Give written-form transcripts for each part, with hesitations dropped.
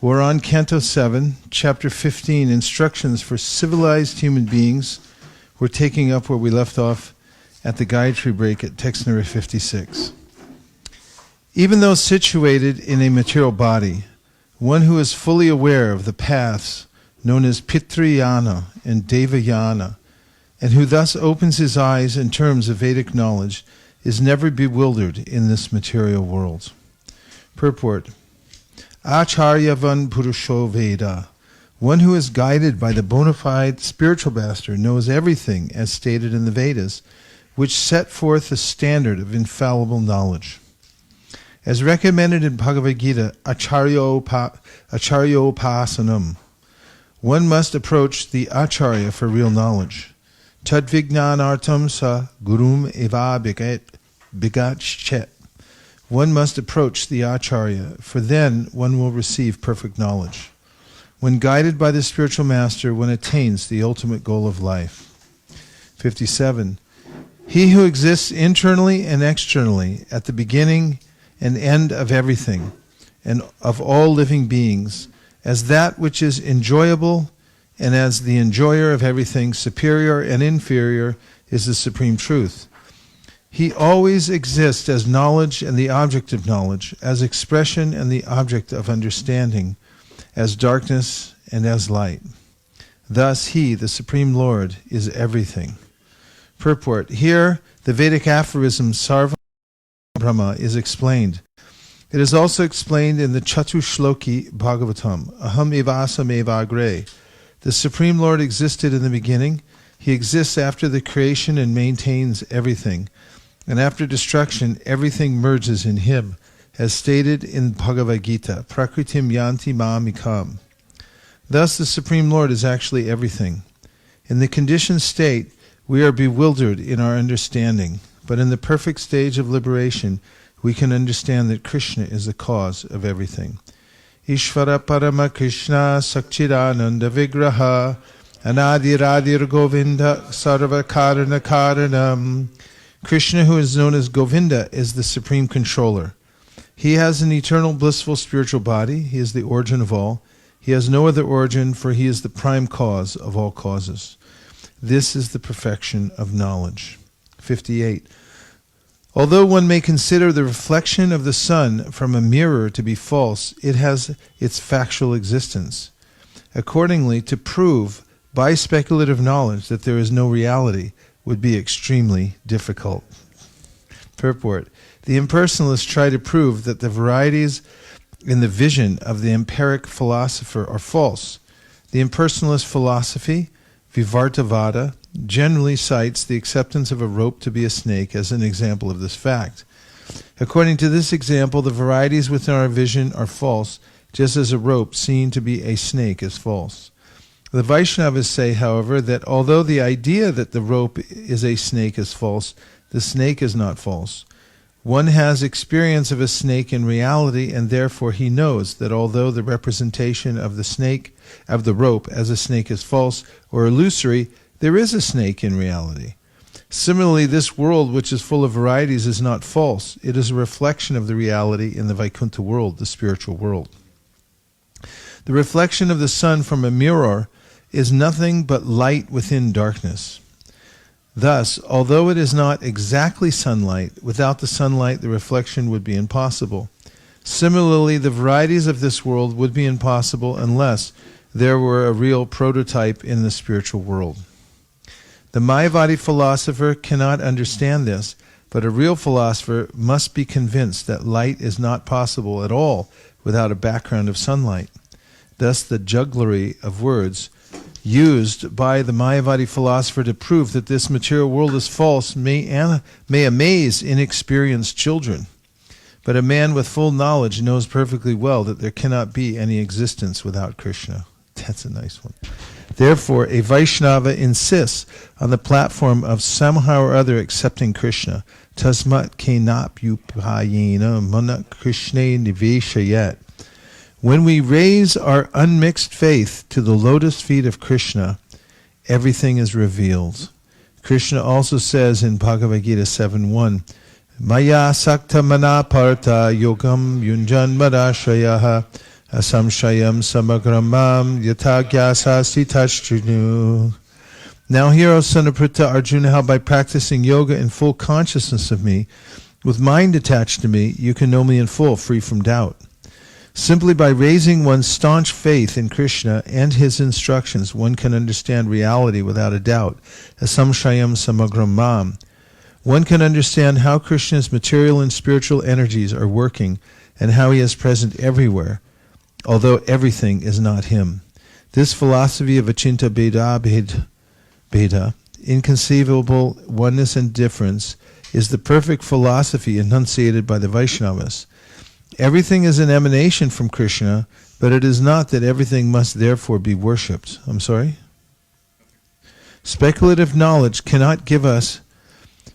We're on Canto 7, Chapter 15, Instructions for Civilized Human Beings. We're taking up where we left off at the Gayatri break at text number 56. Even though situated in a material body, one who is fully aware of the paths known as Pitrayana and Devayana, and who thus opens his eyes in terms of Vedic knowledge, is never bewildered in this material world. Purport: Acharyavan Purusho Veda. One who is guided by the bona fide spiritual master knows everything as stated in the Vedas, which set forth the standard of infallible knowledge. As recommended in Bhagavad Gita, Acharyopasanam, one must approach the Acharya for real knowledge. Tadvignanartam sa gurum eva bigatchet. One must approach the Acharya, for then one will receive perfect knowledge. When guided by the spiritual master, one attains the ultimate goal of life. 57. He who exists internally and externally at the beginning and end of everything, and of all living beings, as that which is enjoyable, and as the enjoyer of everything, superior and inferior, is the supreme truth. He always exists as knowledge and the object of knowledge, as expression and the object of understanding, as darkness and as light. Thus he, the Supreme Lord, is everything. Purport: here the Vedic aphorism Sarva Brahma is explained. It is also explained in the Chatushloki Bhagavatam, Aham evasam eva agre. The Supreme Lord existed in the beginning. He exists after the creation and maintains everything. And after destruction, everything merges in him, as stated in Bhagavad Gita, Prakritim yanti ma'amikam. Thus the Supreme Lord is actually everything. In the conditioned state, we are bewildered in our understanding, but in the perfect stage of liberation, we can understand that Krishna is the cause of everything. Ishvara Parama Krishna Sakchidananda Vigraha Anadiradir Govinda Sarva Karana Karanam. Krishna, who is known as Govinda, is the supreme controller. He has an eternal blissful spiritual body. He is the origin of all. He has no other origin, for he is the prime cause of all causes. This is the perfection of knowledge. 58. Although one may consider the reflection of the sun from a mirror to be false, it has its factual existence. Accordingly, to prove by speculative knowledge that there is no reality would be extremely difficult. Purport: the impersonalists try to prove that the varieties in the vision of the empiric philosopher are false. The impersonalist philosophy, Vivartavada, generally cites the acceptance of a rope to be a snake as an example of this fact. According to this example, the varieties within our vision are false, just as a rope seen to be a snake is false. The Vaishnavas say, however, that although the idea that the rope is a snake is false, the snake is not false. One has experience of a snake in reality, and therefore he knows that although the representation of the rope as a snake is false or illusory, there is a snake in reality. Similarly, this world, which is full of varieties, is not false. It is a reflection of the reality in the Vaikuntha world, the spiritual world. The reflection of the sun from a mirror is nothing but light within darkness. Thus, although it is not exactly sunlight, without the sunlight the reflection would be impossible. Similarly, the varieties of this world would be impossible unless there were a real prototype in the spiritual world. The Mayavadi philosopher cannot understand this, but a real philosopher must be convinced that light is not possible at all without a background of sunlight. Thus the jugglery of words used by the Mayavadi philosopher to prove that this material world is false may amaze inexperienced children. But a man with full knowledge knows perfectly well that there cannot be any existence without Krishna. That's a nice one. Therefore, a Vaishnava insists on the platform of somehow or other accepting Krishna. Tasmat kenapyupayena mana Krishna niveshayat. When we raise our unmixed faith to the lotus feet of Krishna, everything is revealed. Krishna also says in Bhagavad Gita 7.1, Maya sakta mana parta yogam yunjan madashayaha asamshayam samagramam yatagyasasti tashrinu. Now hear, O son of Pritha, Arjuna, how by practicing yoga in full consciousness of me, with mind attached to me, you can know me in full, free from doubt. Simply by raising one's staunch faith in Krishna and his instructions, one can understand reality without a doubt. Asamshayam samagram mam. One can understand how Krishna's material and spiritual energies are working and how he is present everywhere, although everything is not him. This philosophy of achinta bheda, inconceivable oneness and difference, is the perfect philosophy enunciated by the Vaishnavas. Everything is an emanation from Krishna, but it is not that everything must therefore be worshipped. I'm sorry? Speculative knowledge cannot give us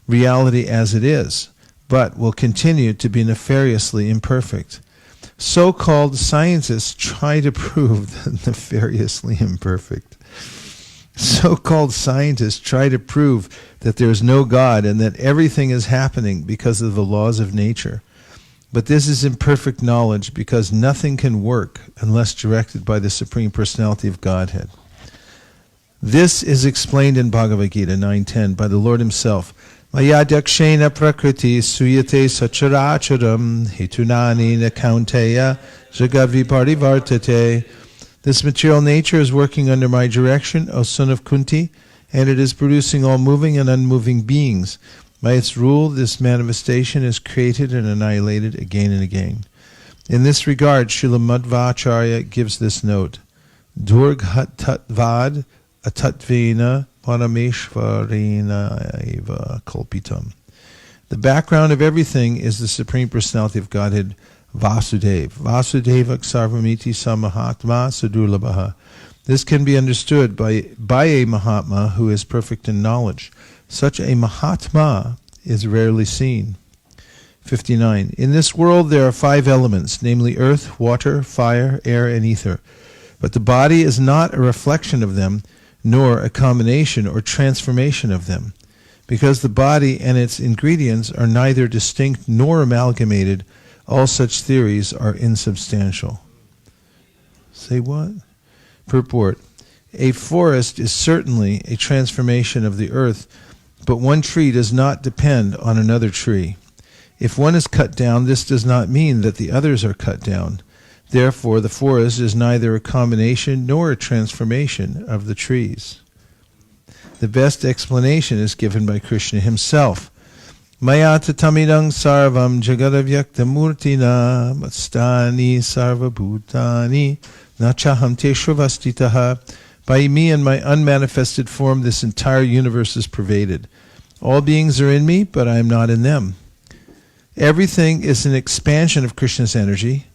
reality as it is, but will continue to be nefariously imperfect. So-called scientists try to prove that nefariously imperfect. So-called scientists try to prove that there is no God and that everything is happening because of the laws of nature. But this is imperfect knowledge because nothing can work unless directed by the Supreme Personality of Godhead. This is explained in Bhagavad Gita 9.10 by the Lord himself. Mayadakshena prakriti suyate sacharacharam hitunani nakaunteya jagavi parivartate. This material nature is working under my direction, O son of Kunti, and it is producing all moving and unmoving beings. By its rule, this manifestation is created and annihilated again and again. In this regard, Srila Madhvacharya gives this note: Durghatavad atatvena parameshvarena eva kalpitam. The background of everything is the Supreme Personality of Godhead, Vasudeva. Vasudeva sarvamiti samahatma sadurlabhaha. This can be understood by a Mahatma who is perfect in knowledge. Such a Mahatma is rarely seen. 59. In this world there are 5 elements, namely earth, water, fire, air, and ether. But the body is not a reflection of them, nor a combination or transformation of them. Because the body and its ingredients are neither distinct nor amalgamated, all such theories are insubstantial. Say what? Purport. A forest is certainly a transformation of the earth, but one tree does not depend on another tree. If one is cut down, this does not mean that the others are cut down. Therefore, the forest is neither a combination nor a transformation of the trees. The best explanation is given by Krishna himself. Maya tatamidang sarvam jagadavyaktamurtina mastani sarvabhutani nachaham te shrivastitaha. By me and my unmanifested form, this entire universe is pervaded. All beings are in me, but I am not in them. Everything is an expansion of Krishna's energy.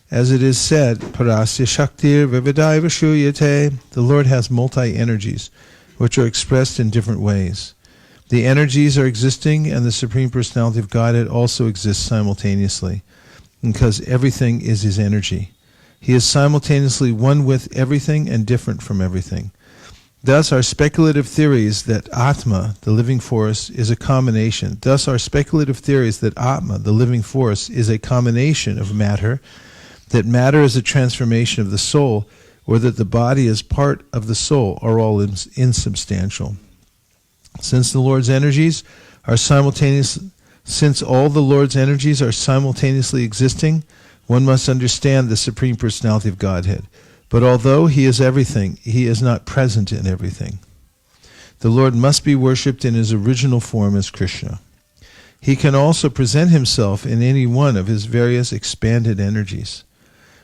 As it is said, Parasya Shaktir Vividaiva Shuyate, the Lord has multi-energies, which are expressed in different ways. The energies are existing, and the Supreme Personality of Godhead also exists simultaneously, because everything is his energy. He is simultaneously one with everything and different from everything. Thus our speculative theories that Atma, the living force, is a combination. Thus our speculative theories that Atma, the living force, is a combination of matter, that matter is a transformation of the soul, or that the body is part of the soul, are all insubstantial. Since all the Lord's energies are simultaneously existing, one must understand the Supreme Personality of Godhead. But although he is everything, he is not present in everything. The Lord must be worshipped in his original form as Krishna. He can also present himself in any one of his various expanded energies.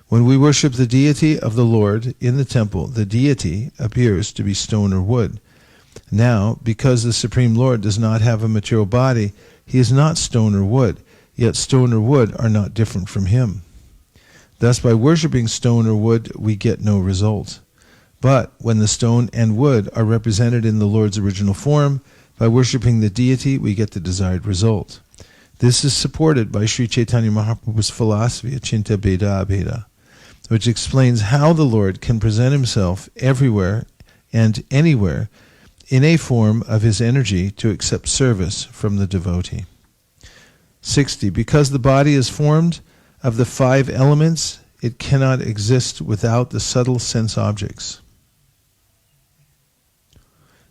When we worship the deity of the Lord in the temple, the deity appears to be stone or wood. Now, because the Supreme Lord does not have a material body, he is not stone or wood, yet stone or wood are not different from him. Thus, by worshipping stone or wood, we get no result. But when the stone and wood are represented in the Lord's original form, by worshipping the deity, we get the desired result. This is supported by Sri Chaitanya Mahaprabhu's philosophy, Achinta Bheda Abheda, which explains how the Lord can present himself everywhere and anywhere in a form of his energy to accept service from the devotee. 60. Because the body is formed of the 5 elements, it cannot exist without the subtle sense objects.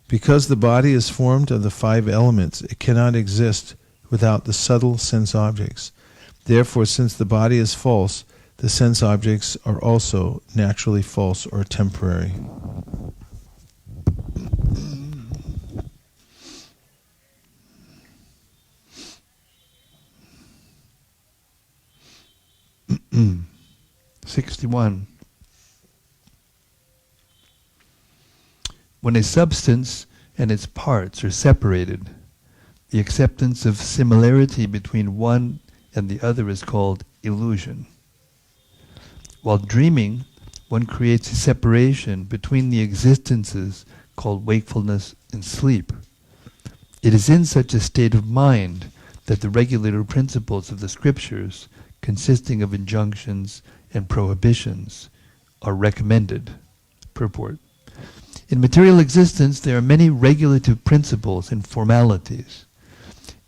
Because the body is formed of the 5 elements, it cannot exist without the subtle sense objects. Therefore, since the body is false, the sense objects are also naturally false or temporary. Mm. 61. When a substance and its parts are separated, the acceptance of similarity between one and the other is called illusion. While dreaming, one creates a separation between the existences called wakefulness and sleep. It is in such a state of mind that the regulator principles of the scriptures, consisting of injunctions and prohibitions, are recommended. Purport. In material existence, there are many regulative principles and formalities.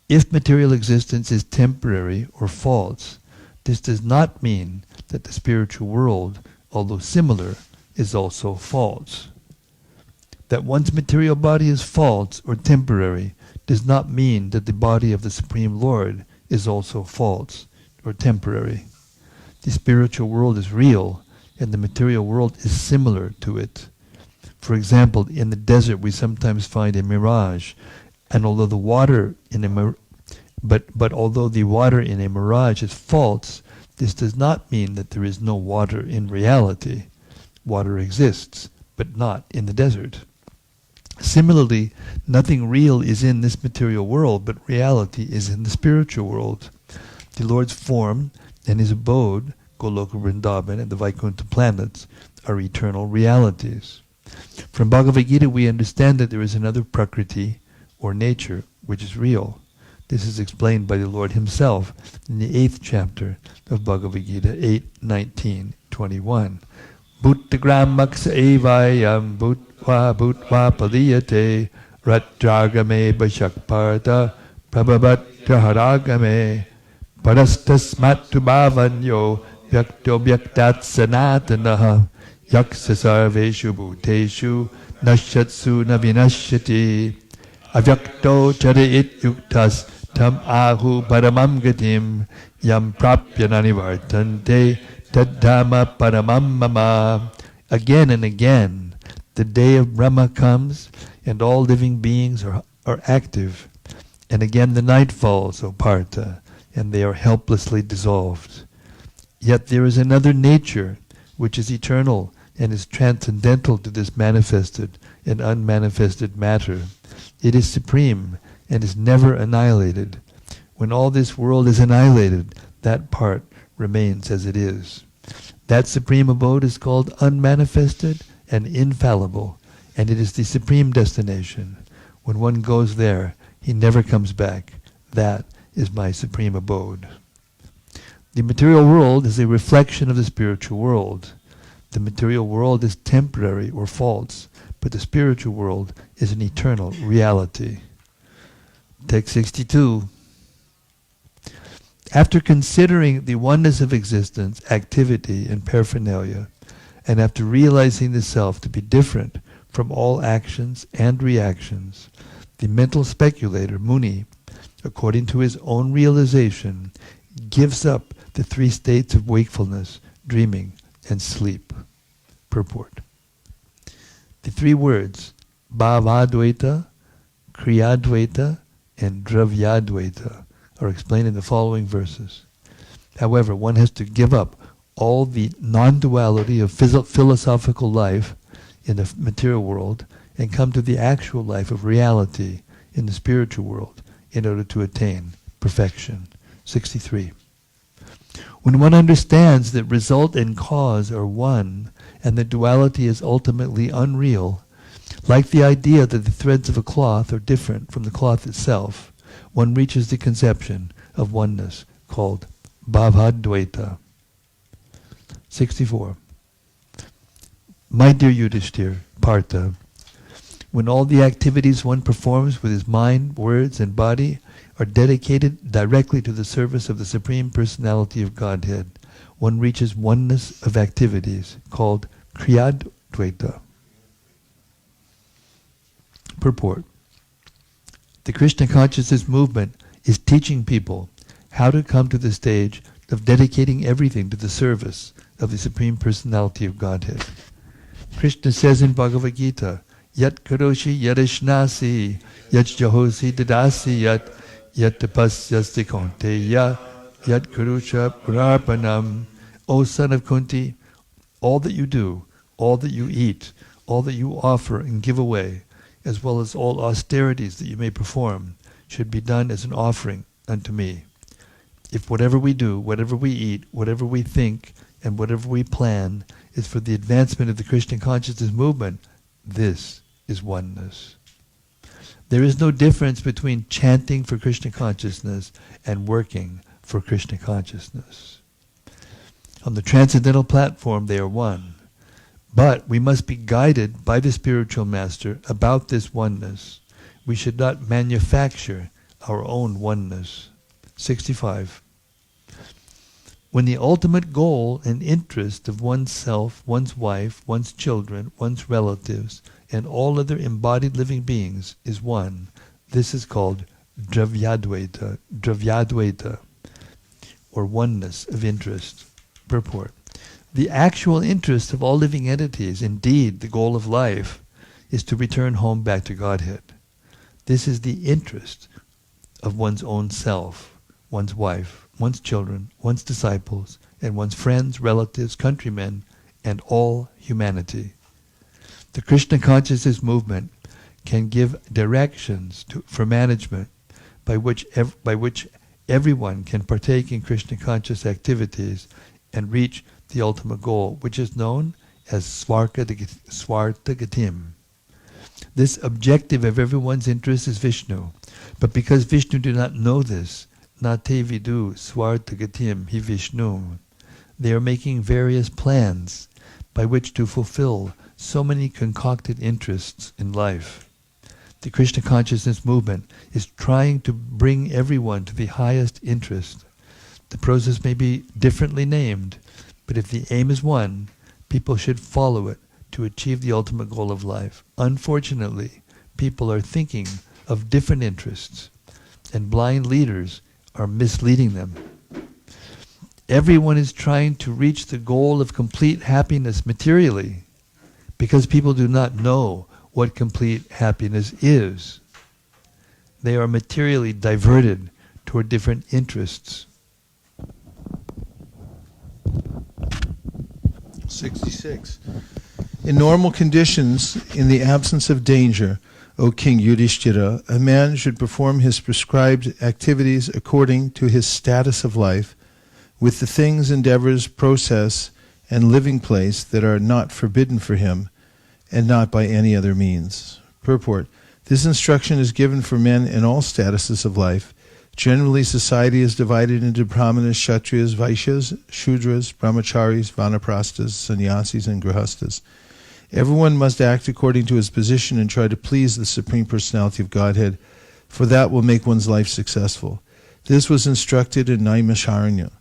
If material existence is temporary or false, this does not mean that the spiritual world, although similar, is also false. That one's material body is false or temporary does not mean that the body of the Supreme Lord is also false or temporary. The spiritual world is real, and the material world is similar to it. For example, in the desert we sometimes find a mirage, and although the water in a although the water in a mirage is false, this does not mean that there is no water in reality. Water exists, but not in the desert. Similarly, nothing real is in this material world, but reality is in the spiritual world. The Lord's form and his abode, Goloka Vrindavan and the Vaikuntha planets, are eternal realities. From Bhagavad Gita we understand that there is another Prakriti, or nature, which is real. This is explained by the Lord himself in the 8th chapter of Bhagavad Gita, 8:19-21. Bhuttagramaksa evayam bhutva paliyate ratragame bhashakparta prabhavat haragame parastasmatu bhavanyo vyakto vyaktat sanatanaha yaksa sarveshu bhuteshu nashatsu navinashyati avyakto chariit yuktas tam ahu paramam gatim yam prapya nanivartante taddhama paramam mama. Again and again, the day of Brahma comes, and all living beings are active. And again the night falls, O Partha, and they are helplessly dissolved. Yet there is another nature, which is eternal and is transcendental to this manifested and unmanifested matter. It is supreme and is never annihilated. When all this world is annihilated, that part remains as it is. That supreme abode is called unmanifested and infallible, and it is the supreme destination. When one goes there, he never comes back. That is my supreme abode. The material world is a reflection of the spiritual world. The material world is temporary or false, but the spiritual world is an eternal reality. Text 62. After considering the oneness of existence, activity, and paraphernalia, and after realizing the self to be different from all actions and reactions, the mental speculator, Muni, according to his own realization, gives up the 3 states of wakefulness, dreaming, and sleep. Purport. The 3 words, Bhavadvaita, Kriyadvaita, and Dravyadvaita, are explained in the following verses. However, one has to give up all the non-duality of philosophical life in the material world and come to the actual life of reality in the spiritual world in order to attain perfection. 63. When one understands that result and cause are one and that duality is ultimately unreal, like the idea that the threads of a cloth are different from the cloth itself, one reaches the conception of oneness called Bhavadvaita. 64. My dear Yudhishthir, Partha, when all the activities one performs with his mind, words, and body are dedicated directly to the service of the Supreme Personality of Godhead, one reaches oneness of activities called Kriyadvaita. Purport. The Krishna consciousness movement is teaching people how to come to the stage of dedicating everything to the service of the Supreme Personality of Godhead. Krishna says in Bhagavad Gita, Yat karoshi yadishnasi, yat jahosi dadasi yat tapasyasti kaunteya, yat karusha purarpanam. O son of Kunti, all that you do, all that you eat, all that you offer and give away, as well as all austerities that you may perform, should be done as an offering unto me. If whatever we do, whatever we eat, whatever we think, and whatever we plan is for the advancement of the Krishna consciousness movement, this is oneness. There is no difference between chanting for Krishna consciousness and working for Krishna consciousness. On the transcendental platform, they are one. But we must be guided by the spiritual master about this oneness. We should not manufacture our own oneness. 65. When the ultimate goal and interest of oneself, one's wife, one's children, one's relatives, and all other embodied living beings is one, this is called Dravyadvaita, or oneness of interest. Purport. The actual interest of all living entities, indeed the goal of life, is to return home back to Godhead. This is the interest of one's own self, one's wife, one's children, one's disciples, and one's friends, relatives, countrymen, and all humanity. The Krishna consciousness movement can give directions for management by which everyone can partake in Krishna conscious activities and reach the ultimate goal, which is known as Svartagatim. This objective of everyone's interest is Vishnu. But because Vishnu do not know this, Nate vidu Svartagatim hi Vishnu, they are making various plans by which to fulfill so many concocted interests in life. The Krishna consciousness movement is trying to bring everyone to the highest interest. The process may be differently named, but if the aim is one, people should follow it to achieve the ultimate goal of life. Unfortunately, people are thinking of different interests, and blind leaders are misleading them. Everyone is trying to reach the goal of complete happiness materially, because people do not know what complete happiness is. They are materially diverted toward different interests. 66. In normal conditions, in the absence of danger, O King Yudhishthira, a man should perform his prescribed activities according to his status of life, with the things, endeavors, process, and living place that are not forbidden for him, and not by any other means. Purport. This instruction is given for men in all statuses of life. Generally, society is divided into brahmanas, kshatriyas, vaishyas, shudras, brahmacharis, vanaprasthas, sannyasis, and grihastas. Everyone must act according to his position and try to please the Supreme Personality of Godhead, for that will make one's life successful. This was instructed in Naimisharanya.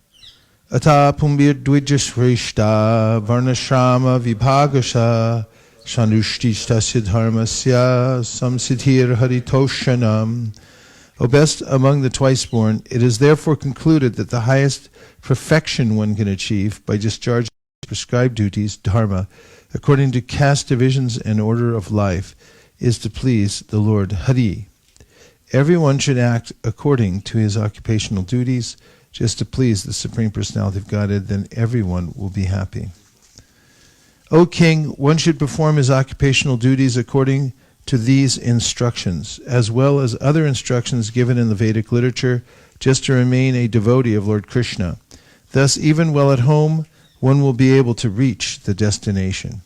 Ata pumbir dvijashrishta varnashrama vibhagasha shanushtishta siddharmasya samsiddhir haritoshanam. O best among the twice-born, it is therefore concluded that the highest perfection one can achieve by discharging prescribed duties, dharma, according to caste divisions and order of life, is to please the Lord Hari. Everyone should act according to his occupational duties, just to please the Supreme Personality of Godhead, then everyone will be happy. O King, one should perform his occupational duties according to these instructions, as well as other instructions given in the Vedic literature, just to remain a devotee of Lord Krishna. Thus, even while at home, one will be able to reach the destination.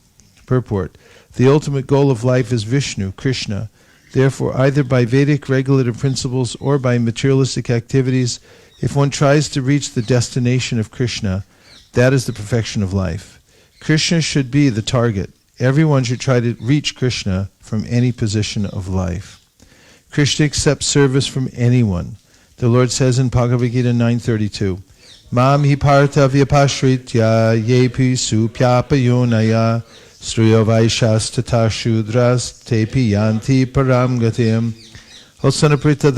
Purport. The ultimate goal of life is Vishnu, Krishna. Therefore, either by Vedic regulative principles or by materialistic activities, if one tries to reach the destination of Krishna, that is the perfection of life. Krishna should be the target. Everyone should try to reach Krishna from any position of life. Krishna accepts service from anyone. The Lord says in Bhagavad Gita 9:32, Mam hi partha vyapashritya yepi supyapayonaya striyo vaishas tata shudras tepi yanti param gatim. O son of Pritha,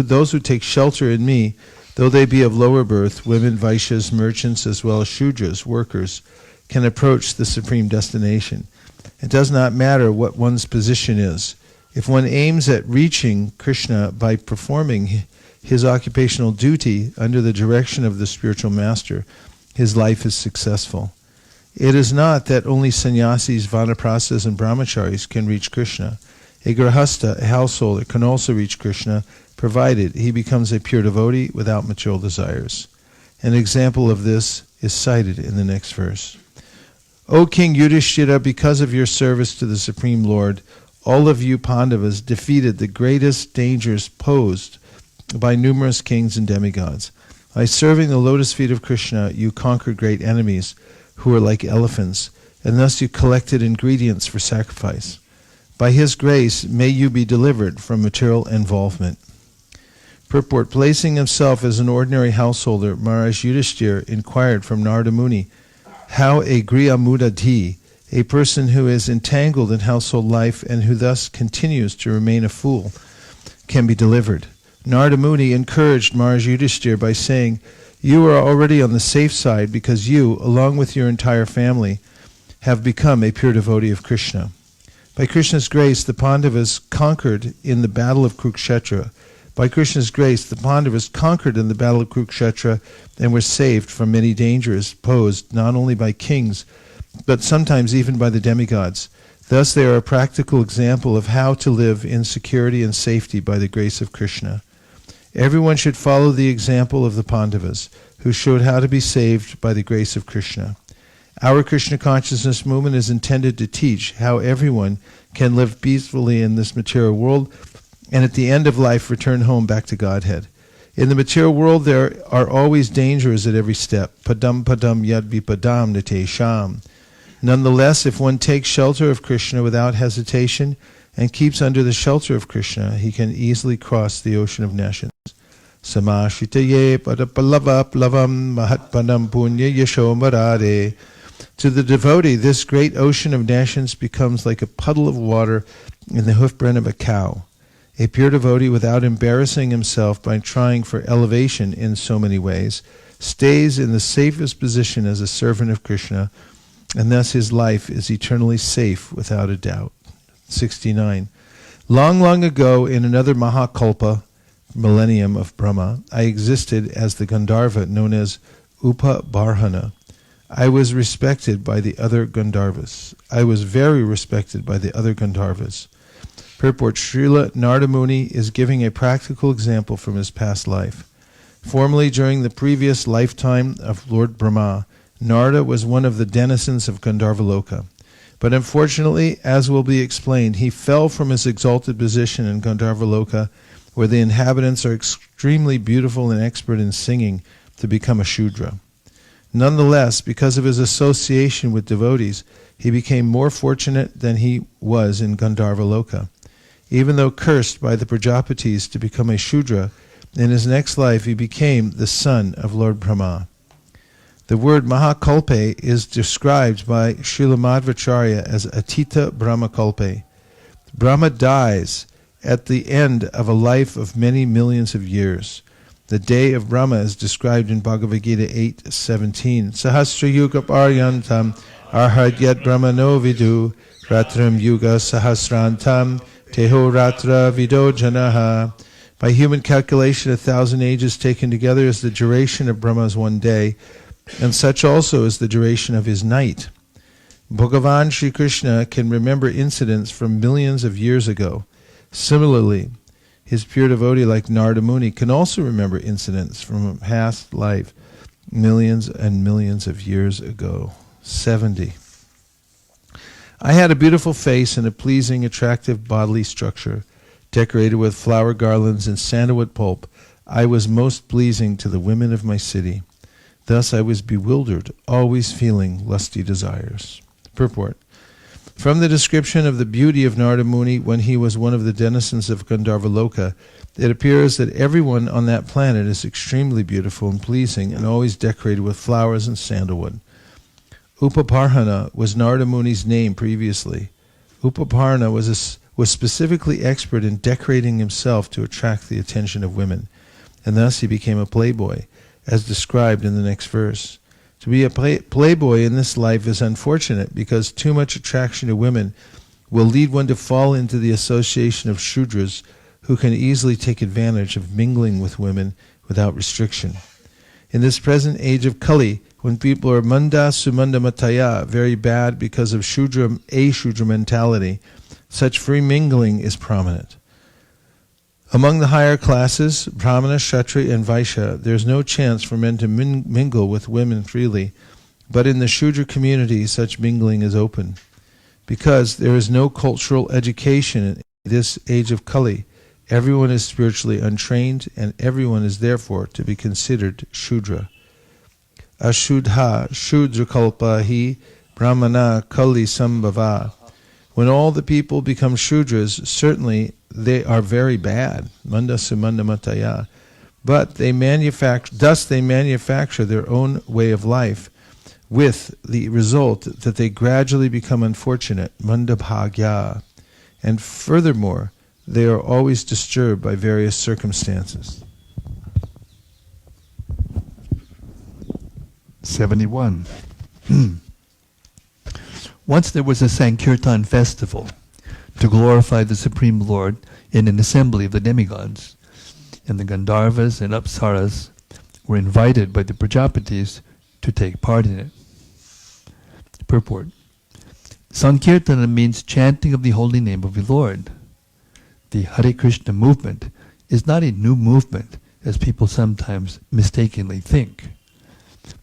those who take shelter in me, though they be of lower birth, women, vaishyas, merchants, as well as shudras, workers, can approach the supreme destination. It does not matter what one's position is. If one aims at reaching Krishna by performing his occupational duty under the direction of the spiritual master, his life is successful. It is not that only sannyasis, vanaprasthas, and brahmacharis can reach Krishna. A grahastha, a householder, can also reach Krishna, provided he becomes a pure devotee without material desires. An example of this is cited in the next verse. O King Yudhishthira, because of your service to the Supreme Lord, all of you Pandavas defeated the greatest dangers posed by numerous kings and demigods. By serving the lotus feet of Krishna, you conquered great enemies who were like elephants, and thus you collected ingredients for sacrifice. By his grace, may you be delivered from material involvement. Purport: placing himself as an ordinary householder, Maharaj Yudhishthira inquired from Narada Muni how a griyamudadhi, a person who is entangled in household life and who thus continues to remain a fool, can be delivered. Narada Muni encouraged Maharaj Yudhishthira by saying, you are already on the safe side because you, along with your entire family, have become a pure devotee of Krishna. By Krishna's grace, the Pandavas conquered in the battle of Kurukshetra. By Krishna's grace, the Pandavas conquered in the battle of Kurukshetra and were saved from many dangers posed not only by kings, but sometimes even by the demigods. Thus they are a practical example of how to live in security and safety by the grace of Krishna. Everyone should follow the example of the Pandavas, who showed how to be saved by the grace of Krishna. Our Krishna consciousness movement is intended to teach how everyone can live peacefully in this material world and at the end of life return home back to Godhead. In the material world there are always dangers at every step. Padam padam yad vipadam nite sham. Nonetheless, if one takes shelter of Krishna without hesitation and keeps under the shelter of Krishna, he can easily cross the ocean of nations. Samashitaye padapalava plavam mahatpanam punya yashomarade. To the devotee, this great ocean of nations becomes like a puddle of water in the hoofprint of a cow. A pure devotee, without embarrassing himself by trying for elevation in so many ways, stays in the safest position as a servant of Krishna, and thus his life is eternally safe without a doubt. 69. Long, long ago, in another Mahakalpa, millennium of Brahma, I existed as the Gandharva known as Upabarhana. I was respected by the other Gandharvas. I was very respected by the other Gandharvas. Purport: Srila Narada Muni is giving a practical example from his past life. Formerly, during the previous lifetime of Lord Brahma, Narada was one of the denizens of Gandharvaloka. But unfortunately, as will be explained, he fell from his exalted position in Gandharvaloka, where the inhabitants are extremely beautiful and expert in singing, to become a Shudra. Nonetheless, because of his association with devotees, he became more fortunate than he was in Gandharvaloka. Even though cursed by the Prajapatis to become a Shudra, in his next life he became the son of Lord Brahma. The word Mahakalpe is described by Srila Madhvacharya as Atita Brahmakalpe. Brahma dies at the end of a life of many millions of years. The day of Brahma is described in Bhagavad Gita 8:17. Sahasra yuga paryantam arhadyat brahmano vidu ratram yuga sahasrantam teho ratra vido janaha. By human calculation, 1,000 ages taken together is the duration of Brahma's one day, and such also is the duration of his night. Bhagavan Sri Krishna can remember incidents from millions of years ago. Similarly, his pure devotee like Narada Muni can also remember incidents from a past life, millions and millions of years ago. 70. I had a beautiful face and a pleasing, attractive bodily structure, decorated with flower garlands and sandalwood pulp. I was most pleasing to the women of my city. Thus I was bewildered, always feeling lusty desires. Purport: from the description of the beauty of Narada Muni when he was one of the denizens of Gandharvaloka, it appears that everyone on that planet is extremely beautiful and pleasing and always decorated with flowers and sandalwood. Upaparhana was Narada Muni's name previously. Upaparhana was specifically expert in decorating himself to attract the attention of women, and thus he became a playboy, as described in the next verse. To be a playboy in this life is unfortunate because too much attraction to women will lead one to fall into the association of Shudras who can easily take advantage of mingling with women without restriction. In this present age of Kali, when people are manda sumanda mataya, very bad because of Shudra mentality, such free mingling is prominent. Among the higher classes, Brahmana, Kshatriya, and Vaishya, there is no chance for men to mingle with women freely, but in the Shudra community such mingling is open. Because there is no cultural education in this age of Kali, everyone is spiritually untrained, and everyone is therefore to be considered Shudra. Ashudha Shudra Kalpa Hi Brahmana Kali Sambhava. When all the people become Shudras, certainly they are very bad, manda sumanda mataya, but they manufacture their own way of life, with the result that they gradually become unfortunate, manda bhagya, and furthermore, they are always disturbed by various circumstances. 71. Once there was a Sankirtan festival to glorify the Supreme Lord in an assembly of the demigods, and the Gandharvas and Apsaras were invited by the Prajapatis to take part in it. Purport. Sankirtana means chanting of the holy name of the Lord. The Hare Krishna movement is not a new movement, as people sometimes mistakenly think.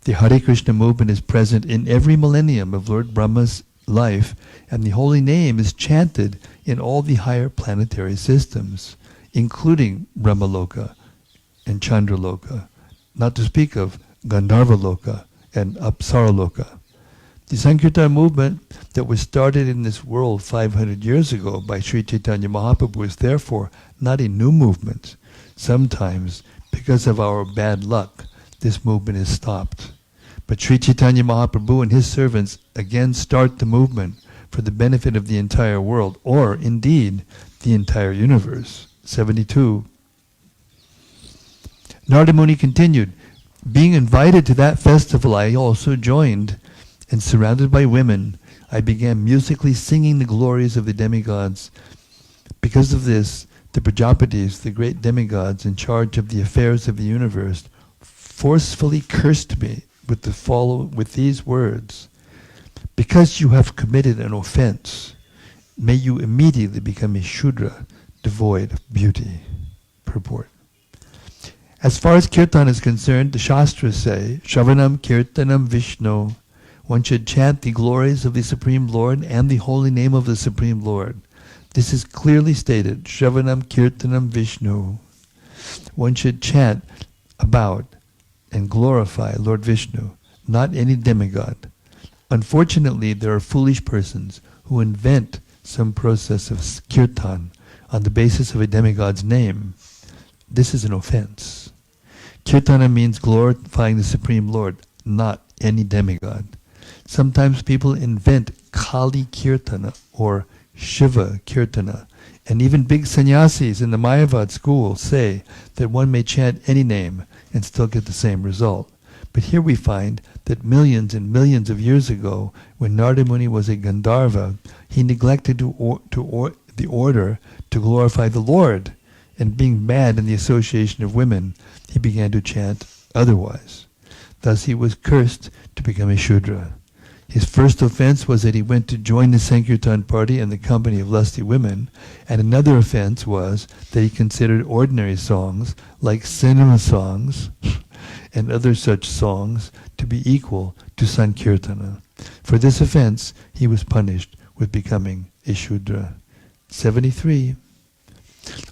The Hare Krishna movement is present in every millennium of Lord Brahma's life, and the holy name is chanted in all the higher planetary systems, including Brahmaloka and Chandraloka, not to speak of Gandharvaloka and Apsaraloka. The Sankirtan movement that was started in this world 500 years ago by Sri Chaitanya Mahaprabhu is therefore not a new movement. Sometimes, because of our bad luck, this movement is stopped. But Sri Chaitanya Mahaprabhu and his servants again start the movement for the benefit of the entire world, or indeed, the entire universe. 72. Narada Muni continued, being invited to that festival, I also joined, and surrounded by women, I began musically singing the glories of the demigods. Because of this, the Prajapatis, the great demigods in charge of the affairs of the universe, forcefully cursed me with these words: because you have committed an offense, may you immediately become a Shudra, devoid of beauty. Purport. As far as kirtan is concerned, the Shastras say, Shravanam Kirtanam Vishnu. One should chant the glories of the Supreme Lord and the holy name of the Supreme Lord. This is clearly stated, Shravanam Kirtanam Vishnu. One should chant about and glorify Lord Vishnu, not any demigod. Unfortunately, there are foolish persons who invent some process of kirtan on the basis of a demigod's name. This is an offense. Kirtana means glorifying the Supreme Lord, not any demigod. Sometimes people invent Kali Kirtana or Shiva Kirtana, and even big sannyasis in the Mayavad school say that one may chant any name and still get the same result. But here we find that millions and millions of years ago, when Narada Muni was a Gandharva, he neglected the order to glorify the Lord, and being mad in the association of women, he began to chant otherwise. Thus he was cursed to become a Shudra. His first offense was that he went to join the Sankirtan party in the company of lusty women, and another offense was that he considered ordinary songs, like cinema songs and other such songs, to be equal to Sankirtana. For this offense, he was punished with becoming a Shudra. 73.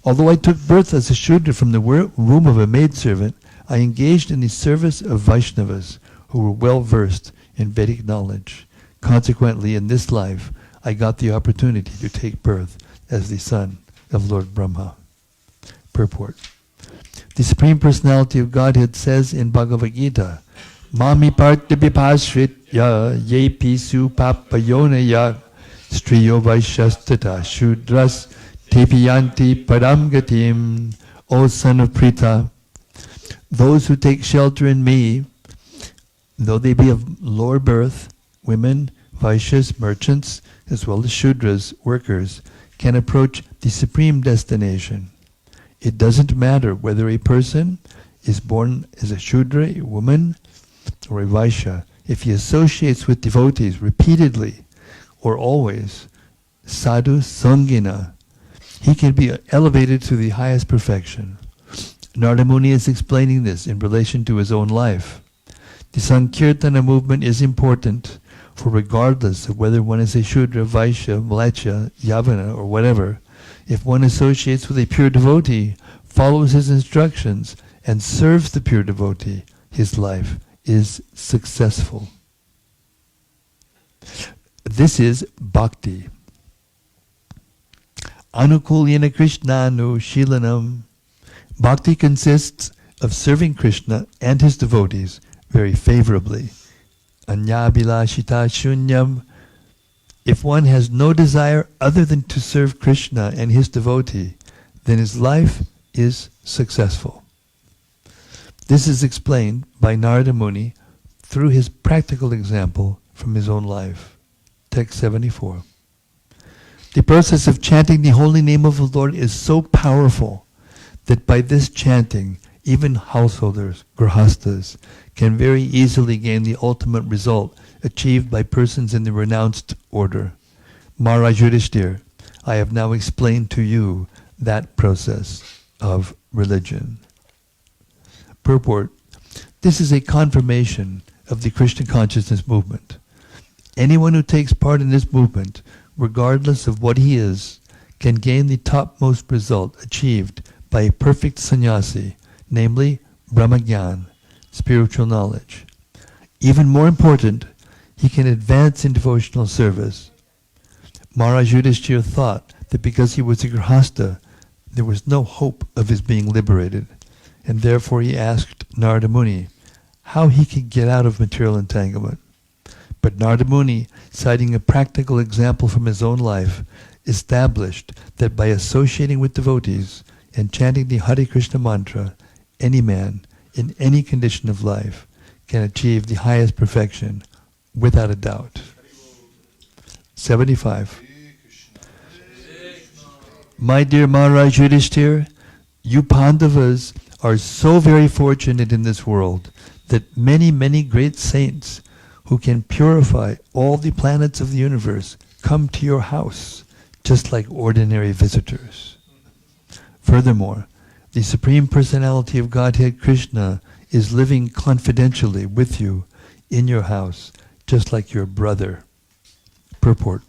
Although I took birth as a Shudra from the womb of a maidservant, I engaged in the service of Vaishnavas, who were well versed in Vedic knowledge. Consequently, in this life, I got the opportunity to take birth as the son of Lord Brahma. Purport. The Supreme Personality of Godhead says in Bhagavad Gita, Mami parta vipashritya ye pisu papayonaya striyo vaishastata shudras tepiyanti param gatim. O son of Pritha, those who take shelter in me, though they be of lower birth, women, Vaishyas, merchants, as well as Shudras, workers, can approach the supreme destination. It doesn't matter whether a person is born as a Shudra, a woman, or a Vaishya. If he associates with devotees repeatedly or always, sadhu sangina, he can be elevated to the highest perfection. Narada Muni is explaining this in relation to his own life. The Sankirtana movement is important, for regardless of whether one is a Shudra, Vaishya, Mleccha, Yavana, or whatever, if one associates with a pure devotee, follows his instructions, and serves the pure devotee, his life is successful. This is bhakti. Anukulyana Krishnanu Shilanam. Bhakti consists of serving Krishna and his devotees very favorably. Anyabhilashita shunyam. If one has no desire other than to serve Krishna and his devotee, then his life is successful. This is explained by Narada Muni through his practical example from his own life. Text 74. The process of chanting the holy name of the Lord is so powerful that by this chanting, even householders, grahastas, can very easily gain the ultimate result achieved by persons in the renounced order. Maharaj Yudhishthir, I have now explained to you that process of religion. Purport. This is a confirmation of the Krishna consciousness movement. Anyone who takes part in this movement, regardless of what he is, can gain the topmost result achieved by a perfect sannyasi, namely Brahmagyan, spiritual knowledge. Even more important, he can advance in devotional service. Maharaj Yudhishthira thought that because he was a grihasta, there was no hope of his being liberated, and therefore he asked Narada Muni how he could get out of material entanglement. But Narada Muni, citing a practical example from his own life, established that by associating with devotees and chanting the Hare Krishna mantra, any man, in any condition of life, can achieve the highest perfection without a doubt. 75. My dear Maharaj Yudhishthir, you Pandavas are so very fortunate in this world that many, many great saints who can purify all the planets of the universe come to your house, just like ordinary visitors. Furthermore, the Supreme Personality of Godhead Krishna is living confidentially with you in your house, just like your brother. Purport.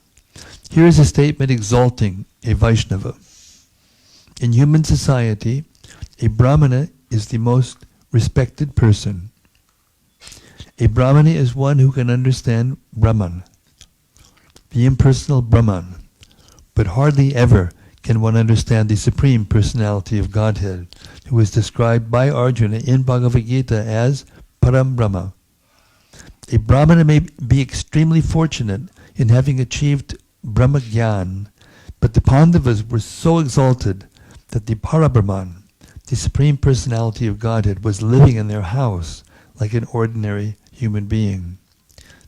Here is a statement exalting a Vaishnava. In human society, a Brahmana is the most respected person. A Brahmana is one who can understand Brahman, the impersonal Brahman, but hardly ever can one understand the Supreme Personality of Godhead, who is described by Arjuna in Bhagavad Gita as Param Brahma. A Brahmana may be extremely fortunate in having achieved Brahma Gyan, but the Pandavas were so exalted that the Parabrahman, the Supreme Personality of Godhead, was living in their house like an ordinary human being.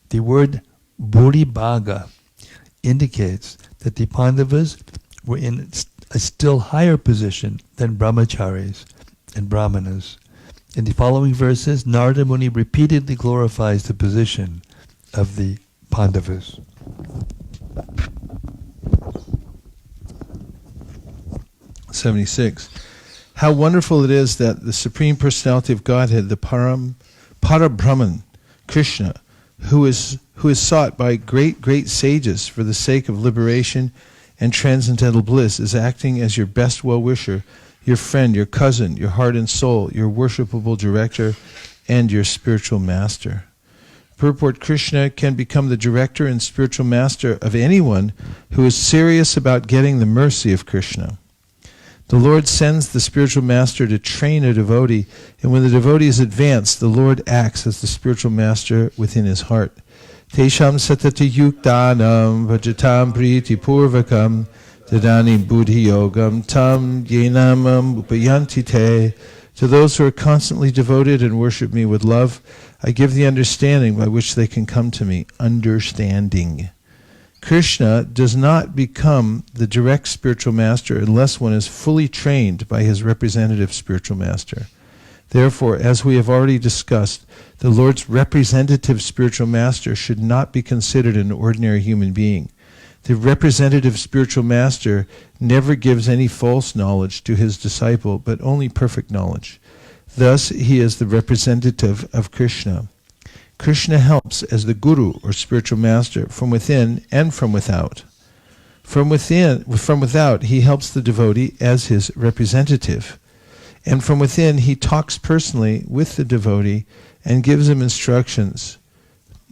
The word Bhuribhaga indicates that the Pandavas were in a still higher position than brahmacharis and brahmanas. In the following verses, Narada Muni repeatedly glorifies the position of the Pandavas. '76. How wonderful it is that the Supreme Personality of Godhead, the Parabrahman, Krishna, who is sought by great sages for the sake of liberation and transcendental bliss, is acting as your best well-wisher, your friend, your cousin, your heart and soul, your worshipable director, and your spiritual master. Purport. Krishna can become the director and spiritual master of anyone who is serious about getting the mercy of Krishna. The Lord sends the spiritual master to train a devotee, and when the devotee is advanced, the Lord acts as the spiritual master within his heart. Tesham satati yuktanam vajatam priti purvakam tadani buddhi yogam tam yenamam upayanti te. To those who are constantly devoted and worship me with love, I give the understanding by which they can come to me. Understanding. Krishna does not become the direct spiritual master unless one is fully trained by his representative spiritual master. Therefore, as we have already discussed, the Lord's representative spiritual master should not be considered an ordinary human being. The representative spiritual master never gives any false knowledge to his disciple, but only perfect knowledge. Thus, he is the representative of Krishna. Krishna helps as the guru or spiritual master from within and from without. From without, he helps the devotee as his representative. And from within, he talks personally with the devotee and gives him instructions.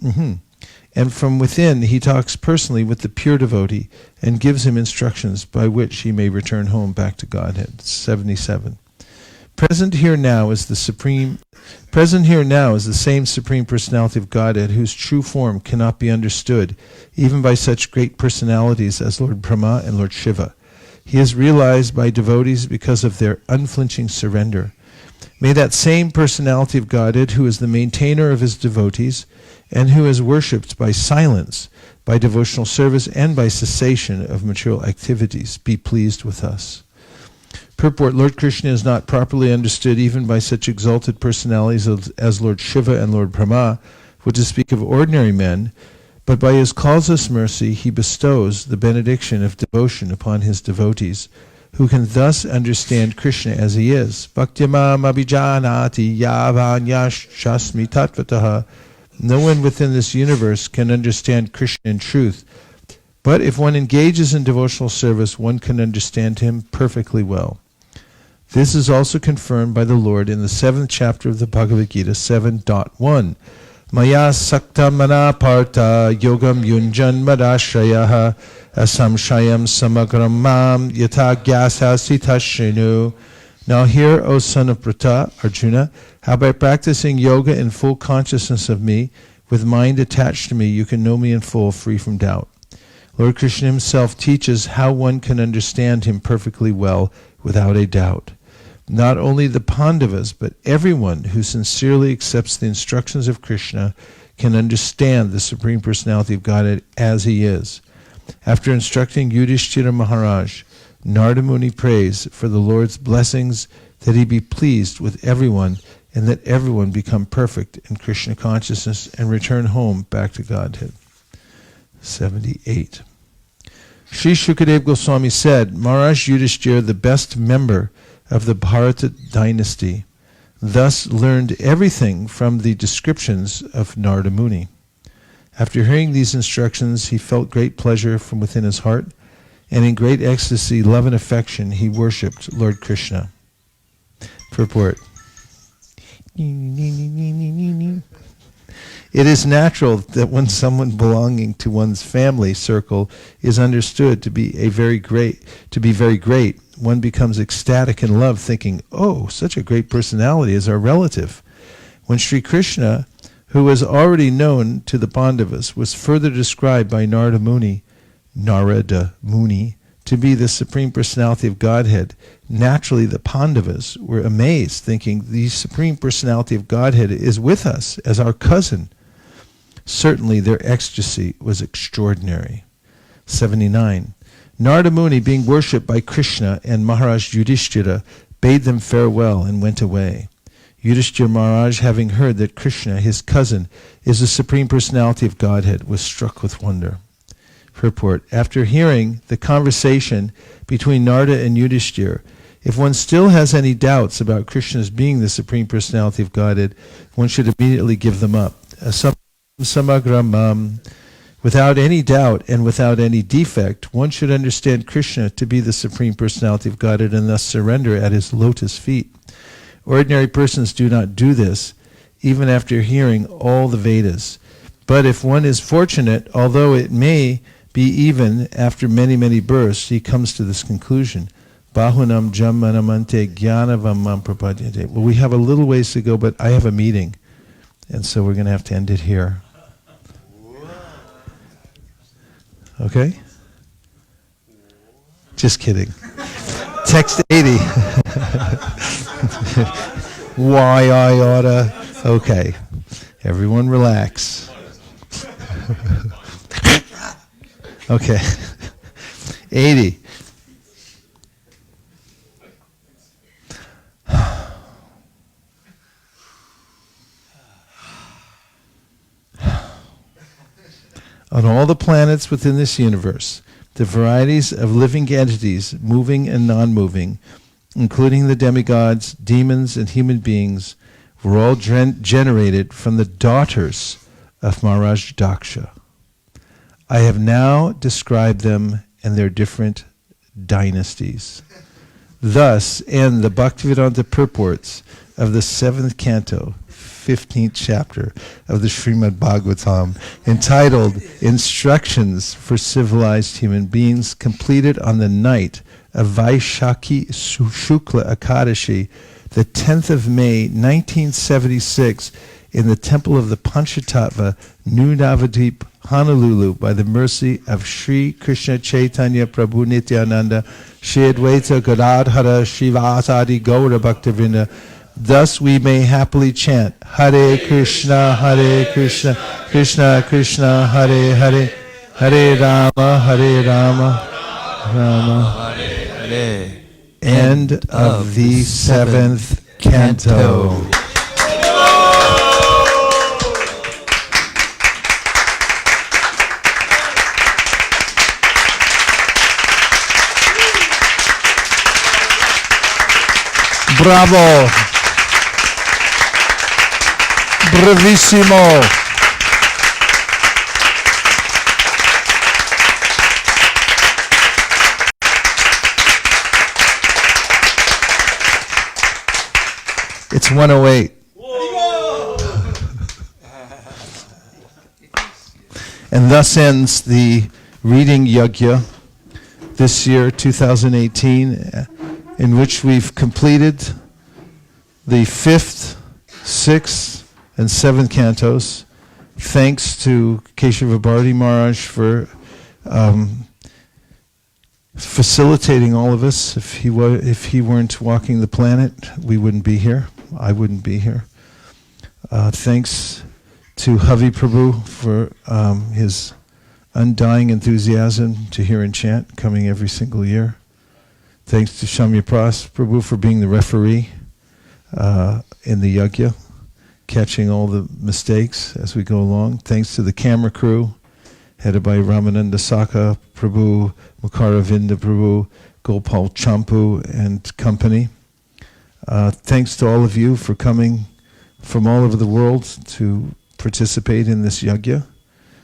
And from within, he talks personally with the pure devotee and gives him instructions by which he may return home back to Godhead. 77. Present here now is the same Supreme Personality of Godhead, whose true form cannot be understood, even by such great personalities as Lord Brahma and Lord Shiva. He is realized by devotees because of their unflinching surrender. May that same Personality of Godhead, who is the maintainer of his devotees, and who is worshipped by silence, by devotional service, and by cessation of material activities, be pleased with us. Purport: Lord Krishna is not properly understood even by such exalted personalities as Lord Shiva and Lord Brahma, which to speak of ordinary men, but by his causeless mercy he bestows the benediction of devotion upon his devotees, who can thus understand Krishna as he is. Bhaktyamam abhijanati yavanyashasmi tatvataha. No one within this universe can understand Krishna in truth, but if one engages in devotional service, one can understand him perfectly well. This is also confirmed by the Lord in the 7th chapter of the Bhagavad Gita 7.1. Maya sakta mana parta yogam yunjan madashayaha asamshayam samagram mam yata gyasasi tashrinu. Now hear, O son of Pratha, Arjuna, how by practicing yoga in full consciousness of me, with mind attached to me, you can know me in full, free from doubt. Lord Krishna himself teaches how one can understand him perfectly well, without a doubt. Not only the Pandavas, but everyone who sincerely accepts the instructions of Krishna can understand the Supreme Personality of Godhead as he is. After instructing Yudhishthira Maharaj, Narada Muni prays for the Lord's blessings, that he be pleased with everyone, and that everyone become perfect in Krishna consciousness and return home back to Godhead. 78. Sri Shukadev Goswami said, Maharaj Yudhishthira, the best member of the Bharati dynasty, thus learned everything from the descriptions of Narada Muni. After hearing these instructions, he felt great pleasure from within his heart, and in great ecstasy, love and affection, he worshipped Lord Krishna. Purport. It is natural that when someone belonging to one's family circle is understood to be very great, one becomes ecstatic in love, thinking, "Oh, such a great personality is our relative." When Sri Krishna, who was already known to the Pandavas, was further described by Narada Muni, to be the Supreme Personality of Godhead, naturally the Pandavas were amazed, thinking, the Supreme Personality of Godhead is with us as our cousin. Certainly their ecstasy was extraordinary. 79. Narada Muni, being worshipped by Krishna and Maharaj Yudhishthira, bade them farewell and went away. Yudhishthira Maharaj, having heard that Krishna, his cousin, is the Supreme Personality of Godhead, was struck with wonder. Purport. After hearing the conversation between Narada and Yudhishthira, if one still has any doubts about Krishna's being the Supreme Personality of Godhead, one should immediately give them up. Samagramam. Without any doubt and without any defect, one should understand Krishna to be the Supreme Personality of Godhead and thus surrender at his lotus feet. Ordinary persons do not do this, even after hearing all the Vedas. But if one is fortunate, although it may be even after many, many births, he comes to this conclusion. Bahunam Jammanamante Jnanavamam Prapadyante. Well, we have a little ways to go, but I have a meeting. And so we're going to have to end it here. Okay? Just kidding. Text 80. Why I oughta. Okay. Everyone relax. Okay. 80. On all the planets within this universe, the varieties of living entities, moving and non-moving, including the demigods, demons, and human beings, were all generated from the daughters of Maharaj Daksha. I have now described them and their different dynasties. Thus end the Bhaktivedanta purports of the 7th canto, 15th chapter of the Srimad Bhagavatam, entitled Instructions for Civilized Human Beings, completed on the night of Vaisesika Shukla Ekadashi, the 10th of May, 1976, in the temple of the Panchatattva, New Navadip, Honolulu, by the mercy of Sri Krishna Chaitanya Prabhu Nityananda, Shri Advaita Gadadhara Srivasadi Gaura Bhaktivinoda. Thus we may happily chant Hare Krishna, Krishna Krishna, Hare Hare, Hare Rama, Rama Hare. End of the 7th canto. Bravo! Bravissimo! It's 108. And thus ends the reading yajna this year, 2018, in which we've completed the 5th, 6th, and 7th cantos. Thanks to Kesava Bharati Maharaj for facilitating all of us. If he weren't walking the planet, we wouldn't be here. I wouldn't be here. Thanks to Havi Prabhu for his undying enthusiasm to hear and chant, coming every single year. Thanks to Shamya Pras Prabhu for being the referee in the yajna, catching all the mistakes as we go along. Thanks to the camera crew, headed by Ramananda Saka Prabhu, Mukaravinda Prabhu, Gopal Champu, and company. Thanks to all of you for coming from all over the world to participate in this yajna.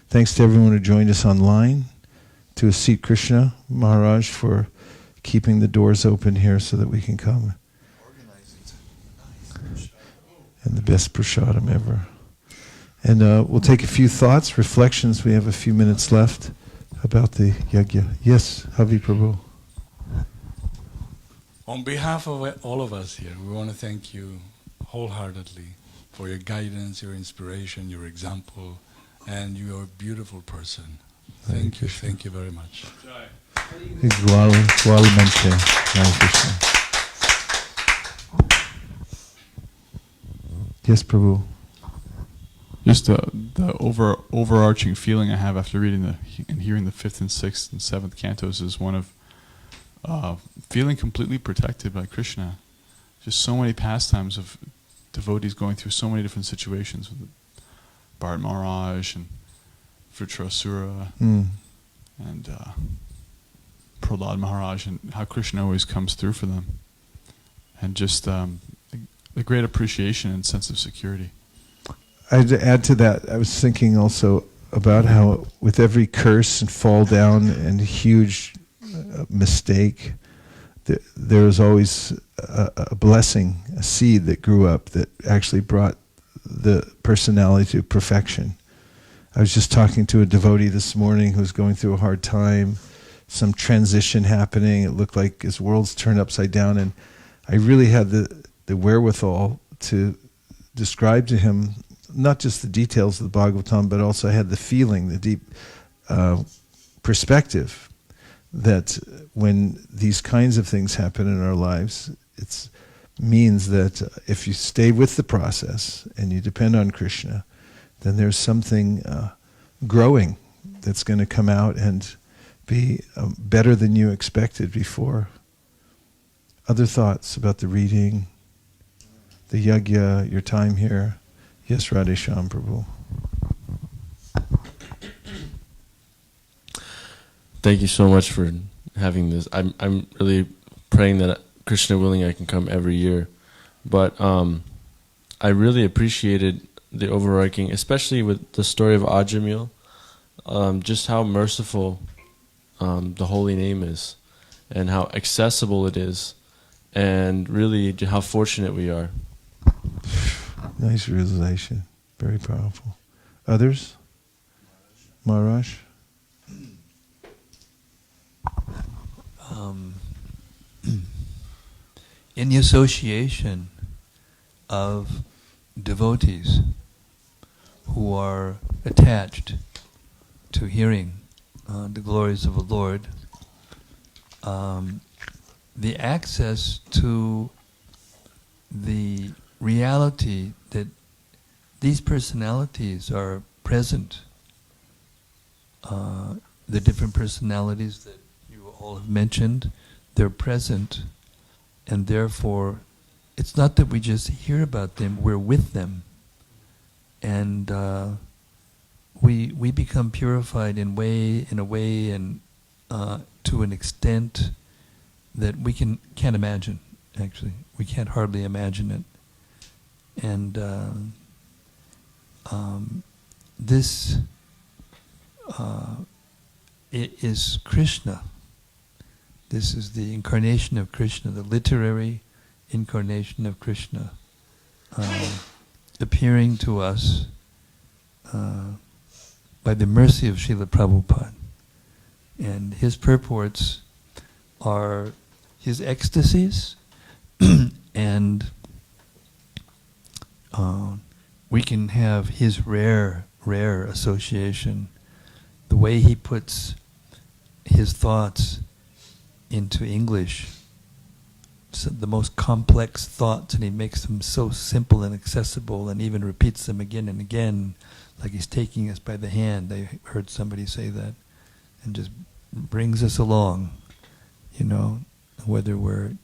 Thanks to everyone who joined us online, to Asit Krishna Maharaj for keeping the doors open here so that we can come. And the best prasadam ever. And we'll take a few thoughts, reflections. We have a few minutes left about the yajna. Yes, Havi Prabhu. On behalf of all of us here, we want to thank you wholeheartedly for your guidance, your inspiration, your example, and you're a beautiful person. Thank you very much. Igualmente. Yes, Prabhu. Just the overarching feeling I have after reading and hearing the 5th and 6th and 7th cantos is one of feeling completely protected by Krishna. Just so many pastimes of devotees going through so many different situations with Bharat Maharaj and Vritrasura and Prahlad Maharaj, and how Krishna always comes through for them. And just the great appreciation and sense of security. I'd add to that, I was thinking also about how with every curse and fall down and huge mistake, there was always a blessing, a seed that grew up that actually brought the personality to perfection. I was just talking to a devotee this morning who's going through a hard time, some transition happening. It looked like his world's turned upside down, and I really had the wherewithal to describe to him not just the details of the Bhagavatam, but also I had the feeling, the deep perspective that when these kinds of things happen in our lives, it means that if you stay with the process and you depend on Krishna, then there's something growing that's going to come out and be better than you expected before. Other thoughts about the reading, the yajna, your time here? Yes, Radhesham Prabhu. Thank you so much for having this. I'm really praying that Krishna willing I can come every year. But I really appreciated the overarching, especially with the story of Ajamil, just how merciful the holy name is and how accessible it is and really how fortunate we are. Nice realization. Very powerful. Others? Maharaj? In the association of devotees who are attached to hearing the glories of the Lord, the access to the reality that these personalities are present, the different personalities that you all have mentioned, they're present, and therefore it's not that we just hear about them, we're with them. And we become purified in a way and to an extent that we can't imagine, actually. We can't hardly imagine it. And this it is Krishna. This is the incarnation of Krishna, the literary incarnation of Krishna, appearing to us by the mercy of Srila Prabhupada. And his purports are his ecstasies, and we can have his rare association, the way he puts his thoughts into English, so the most complex thoughts, and he makes them so simple and accessible, and even repeats them again and again, like he's taking us by the hand. I heard somebody say that, and just brings us along, whether we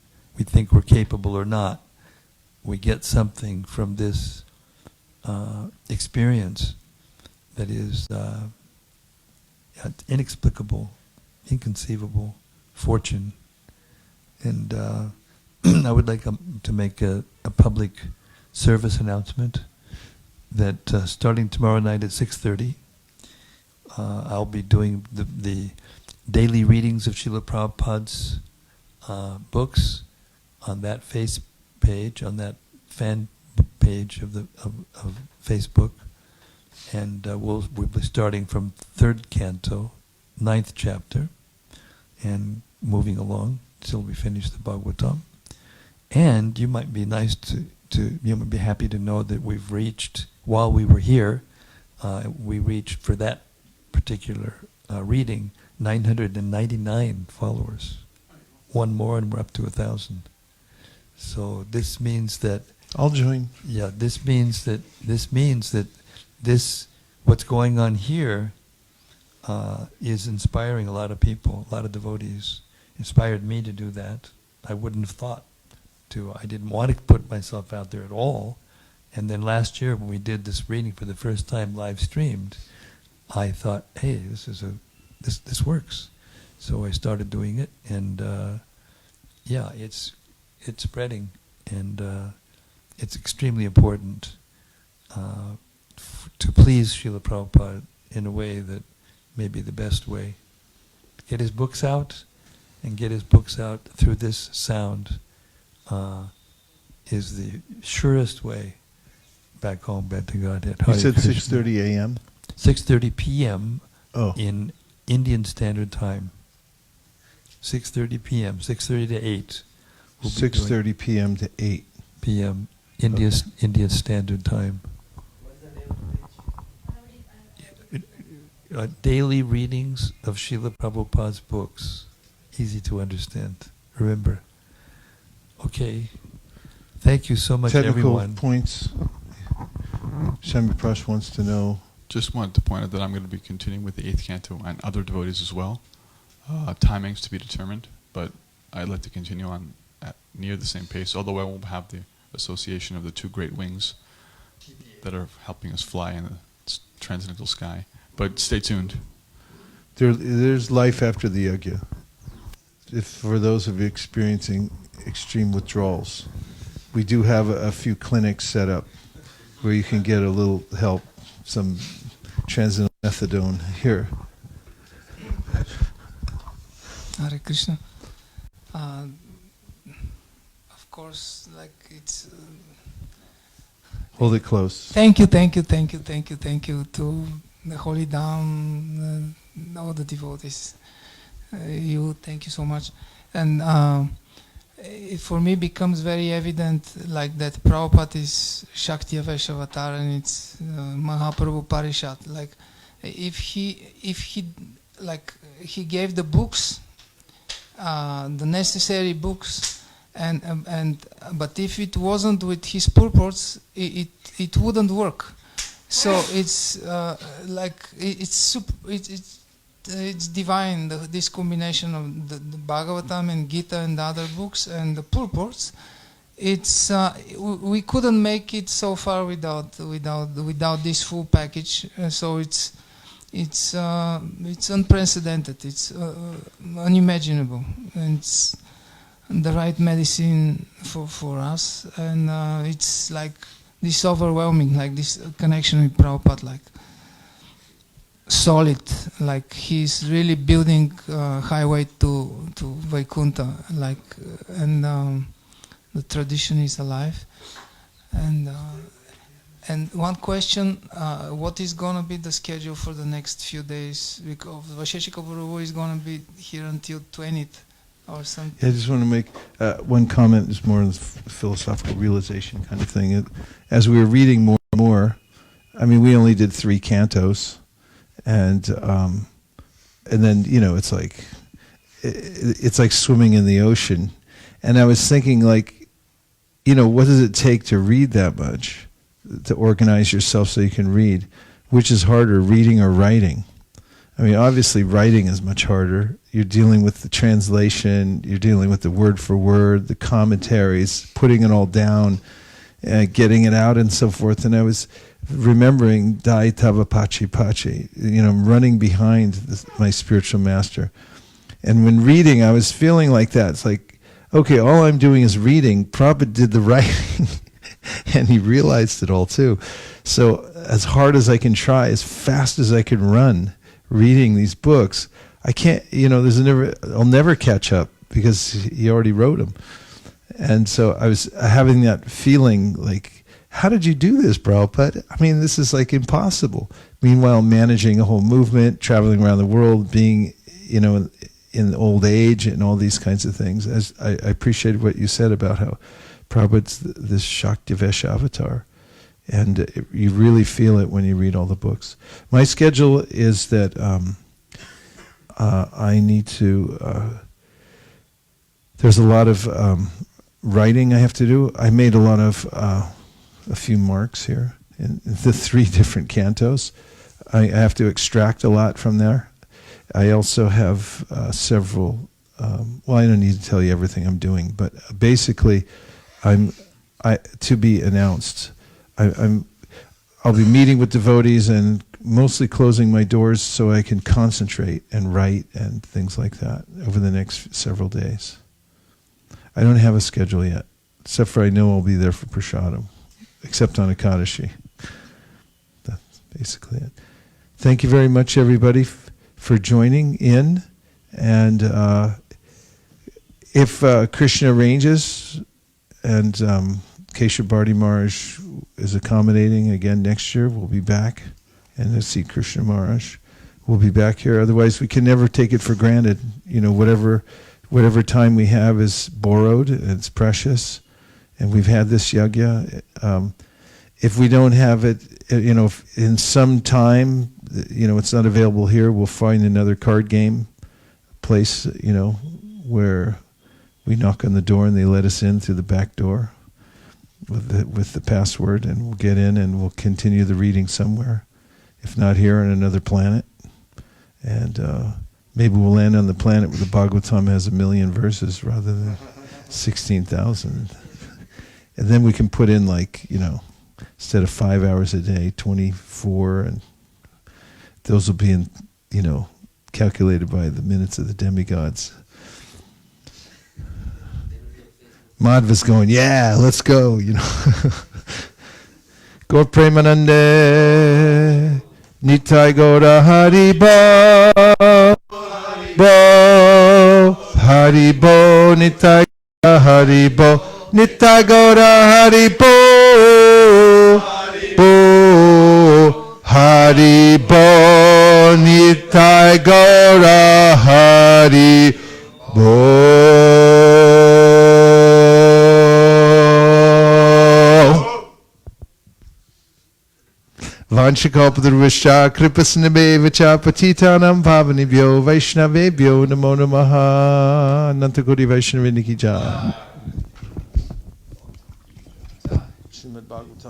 think we're capable or not. We get something from this experience that is inexplicable, inconceivable fortune. And I would like to make a public service announcement that starting tomorrow night at 6:30, I'll be doing the daily readings of Srila Prabhupada's books on that face page, on that fan page of Facebook, and we'll be starting from 3rd canto, 9th chapter, and moving along till we finish the Bhagavatam. And you might be you might be happy to know that we've reached, while we were here, we reached for that particular reading 999 followers. One more and we're up to 1,000. So this means that I'll join. Yeah, this means that what's going on here is inspiring a lot of people, a lot of devotees. Inspired me to do that. I wouldn't have thought to. I didn't want to put myself out there at all. And then last year when we did this reading for the first time live streamed, I thought, hey, this works. So I started doing it, and it's spreading, and it's extremely important to please Srila Prabhupada in a way that may be the best way. Get his books out, and get his books out through this sound is the surest way back home, back to Godhead. You said 6:30 a.m.? 6:30 p.m. Oh. in Indian Standard Time. 6:30 p.m., 6:30 to 8. 6:30 p.m. to 8 p.m. Indian Standard Time. Daily readings of Srila Prabhupada's books. Easy to understand. Remember. Okay. Thank you so much, Technical everyone. points. Shami Prash wants to know. Just wanted to point out that I'm going to be continuing with the 8th canto and other devotees as well. Timings to be determined, but I'd like to continue on at near the same pace, although I won't have the association of the two great wings that are helping us fly in the transcendental sky. But stay tuned. There's life after the yajna. If for those of you experiencing extreme withdrawals, we do have a few clinics set up where you can get a little help, some transcendental methadone here. Hare Krishna. Of course, like it's. Hold it close. Thank you to the Holy Dham, all the devotees. Thank you so much. And it for me becomes very evident like that Prabhupada is Shakti Avatar avatar and it's Mahaprabhu Parishad. Like if he gave the books, the necessary books, but if it wasn't with his purports, it wouldn't work. So it's it's divine. This combination of the Bhagavatam and Gita and the other books and the purports. It's we couldn't make it so far without this full package. So it's unprecedented. It's unimaginable. And it's the right medicine for us, and it's like this overwhelming, like this connection with Prabhupada, like solid, like he's really building highway to Vaikuntha, like, and the tradition is alive. And one question, what is gonna be the schedule for the next few days? Because Vaisesika Prabhu is gonna be here until 20th. Or something. I just want to make one comment. It's more of the philosophical realization kind of thing. As we were reading more and more, I mean, we only did 3 cantos, and then it's like swimming in the ocean. And I was thinking, like, what does it take to read that much, to organize yourself so you can read? Which is harder, reading or writing? I mean, obviously, writing is much harder. You're dealing with the translation, you're dealing with the word for word, the commentaries, putting it all down, getting it out and so forth. And I was remembering Dai Tava Pachi Pachi, running behind my spiritual master. And when reading, I was feeling like that. It's like, okay, all I'm doing is reading. Prabhupada did the writing, and he realized it all too. So as hard as I can try, as fast as I can run, reading these books, I can't, I'll never catch up because he already wrote them. And so I was having that feeling like, how did you do this, Prabhupada? I mean, this is like impossible. Meanwhile, managing a whole movement, traveling around the world, being, in old age and all these kinds of things. As I appreciated what you said about how Prabhupada's this Shakti Vesha avatar. And you really feel it when you read all the books. My schedule is that I need to, there's a lot of writing I have to do. I made a few marks here in the 3 different cantos. I have to extract a lot from there. I also have several, well, I don't need to tell you everything I'm doing, but basically to be announced. I'll be meeting with devotees and mostly closing my doors so I can concentrate and write and things like that over the next several days. I don't have a schedule yet, except for I know I'll be there for Prasadam, except on Ekadashi. That's basically it. Thank you very much, everybody, for joining in. And if Krishna arranges and Kesava Bharati Maharaj is accommodating again next year, we'll be back. And to see Krishna Maharaj, we'll be back here. Otherwise, we can never take it for granted. Whatever whatever time we have is borrowed, it's precious, and we've had this yajna. If we don't have it, if in some time, it's not available here, we'll find another card game place, where we knock on the door and they let us in through the back door with the password, and we'll get in and we'll continue the reading somewhere, if not here, on another planet. And maybe we'll land on the planet where the Bhagavatam has 1 million verses rather than 16,000. And then we can put in instead of 5 hours a day, 24, and those will be calculated by the minutes of the demigods. Madhva's going, yeah, let's go, Gaur Premanande, Nitai Gaura Hari Bo, Hari Bo, Nitai Gaura Hari Bo, Nitai Gaura Hari Bo, Hari Bo, Nitai Gaura Hari Bo. Vanchakalpadurvascha kripasnabhevacha patitanam pavanibhyo vaishnavebhyo namo namaha. Nantaguri Vaishnaviniki jai.